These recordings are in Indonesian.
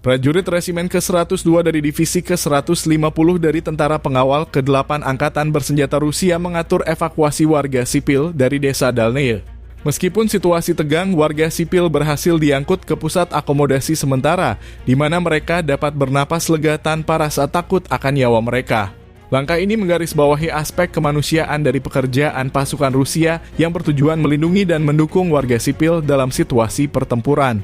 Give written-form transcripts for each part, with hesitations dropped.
Prajurit Resimen ke-102 dari Divisi ke-150 dari Tentara Pengawal ke-8 Angkatan Bersenjata Rusia mengatur evakuasi warga sipil dari desa Dalneye. Meskipun situasi tegang, warga sipil berhasil diangkut ke pusat akomodasi sementara, di mana mereka dapat bernapas lega tanpa rasa takut akan nyawa mereka. Langkah ini menggarisbawahi aspek kemanusiaan dari pekerjaan pasukan Rusia yang bertujuan melindungi dan mendukung warga sipil dalam situasi pertempuran.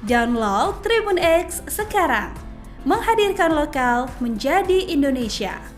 Download Tribun X sekarang, menghadirkan lokal menjadi Indonesia.